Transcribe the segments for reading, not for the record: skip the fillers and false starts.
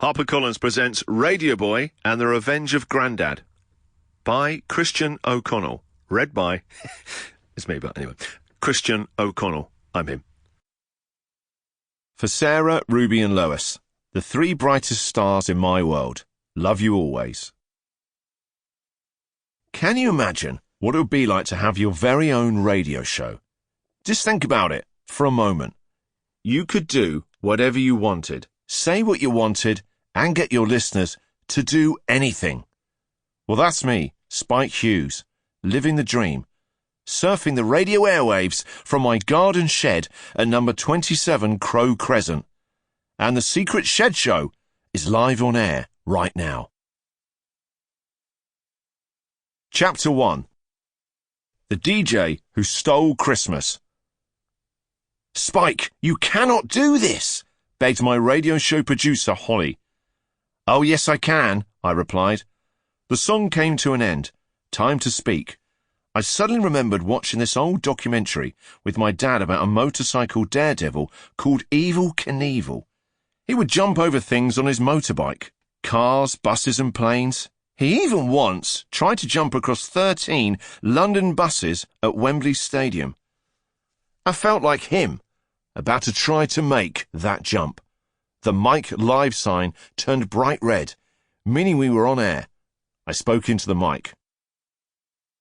HarperCollins presents Radio Boy and the Revenge of Grandad by Christian O'Connell. Read by... it's me, but anyway. Christian O'Connell. I'm him. For Sarah, Ruby and Lois, the three brightest stars in my world. Love you always. Can you imagine what it would be like to have your very own radio show? Just think about it for a moment. You could do whatever you wanted, say what you wanted, and get your listeners to do anything. Well, that's me, Spike Hughes, living the dream, surfing the radio airwaves from my garden shed at number 27 Crow Crescent. And the Secret Shed Show is live on air right now. Chapter 1. The DJ Who Stole Christmas. Spike, you cannot do this, begged my radio show producer, Holly. Oh, yes, I can, I replied. The song came to an end. Time to speak. I suddenly remembered watching this old documentary with my dad about a motorcycle daredevil called Evel Knievel. He would jump over things on his motorbike. Cars, buses and planes. He even once tried to jump across 13 London buses at Wembley Stadium. I felt like him, about to try to make that jump. The mic live sign turned bright red, meaning we were on air. I spoke into the mic.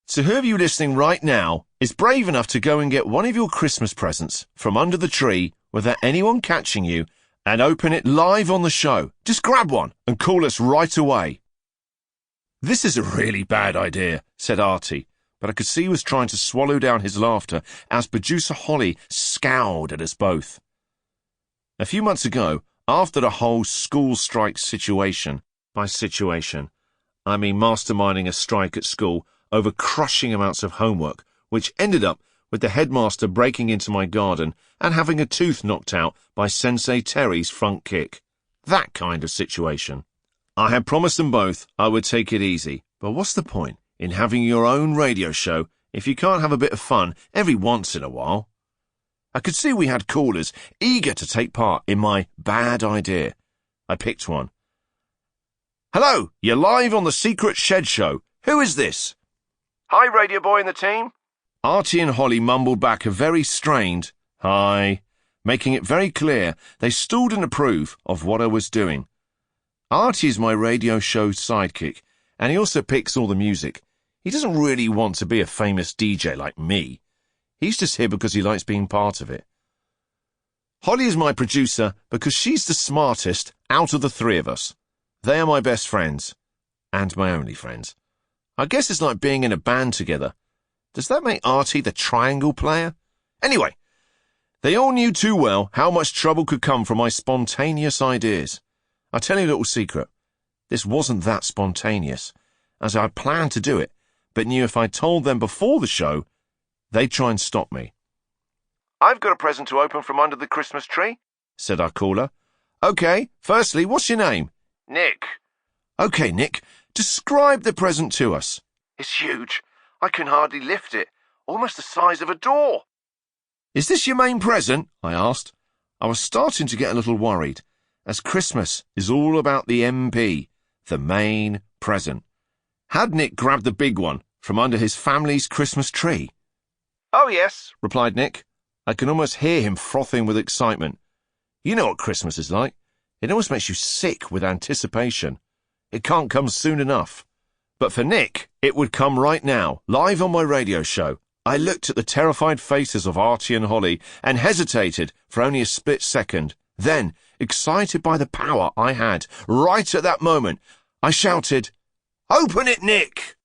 So who of you listening right now is brave enough to go and get one of your Christmas presents from under the tree without anyone catching you and open it live on the show? Just grab one and call us right away. This is a really bad idea, said Artie, but I could see he was trying to swallow down his laughter as producer Holly scowled at us both. A few months ago, after the whole school strike situation, by situation, I mean masterminding a strike at school over crushing amounts of homework, which ended up with the headmaster breaking into my garden and having a tooth knocked out by Sensei Terry's front kick. That kind of situation. I had promised them both I would take it easy, but what's the point in having your own radio show if you can't have a bit of fun every once in a while? I could see we had callers eager to take part in my bad idea. I picked one. Hello, you're live on the Secret Shed Show. Who is this? Hi, Radio Boy and the team. Artie and Holly mumbled back a very strained hi, making it very clear they still didn't approve of what I was doing. Artie is my radio show sidekick, and he also picks all the music. He doesn't really want to be a famous DJ like me. He's just here because he likes being part of it. Holly is my producer because she's the smartest out of the three of us. They are my best friends, and my only friends. I guess it's like being in a band together. Does that make Artie the triangle player? Anyway, they all knew too well how much trouble could come from my spontaneous ideas. I'll tell you a little secret. This wasn't that spontaneous, as I planned to do it, but knew if I told them before the show, they'd try and stop me. I've got a present to open from under the Christmas tree, said our caller. OK, firstly, what's your name? Nick. OK, Nick, describe the present to us. It's huge. I can hardly lift it. Almost the size of a door. Is this your main present? I asked. I was starting to get a little worried, as Christmas is all about the MP, the main present. Had Nick grabbed the big one from under his family's Christmas tree? Oh, yes, replied Nick. I can almost hear him frothing with excitement. You know what Christmas is like. It almost makes you sick with anticipation. It can't come soon enough. But for Nick, it would come right now, live on my radio show. I looked at the terrified faces of Artie and Holly and hesitated for only a split second. Then, excited by the power I had, right at that moment, I shouted, "Open it, Nick!"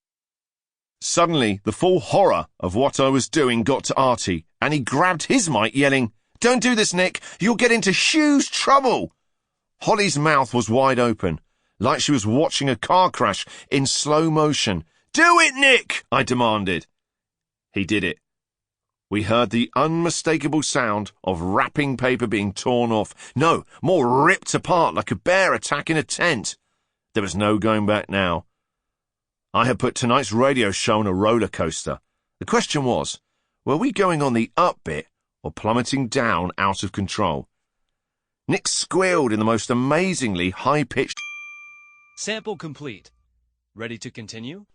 Suddenly, the full horror of what I was doing got to Artie, and he grabbed his mic, yelling, "Don't do this, Nick! You'll get into huge trouble!" Holly's mouth was wide open, like she was watching a car crash in slow motion. "Do it, Nick!" I demanded. He did it. We heard the unmistakable sound of wrapping paper being torn off. No, more ripped apart like a bear attacking a tent. There was no going back now. I had put tonight's radio show on a roller coaster. The question was, were we going on the up bit or plummeting down out of control? Nick squealed in the most amazingly high-pitched... Sample complete. Ready to continue?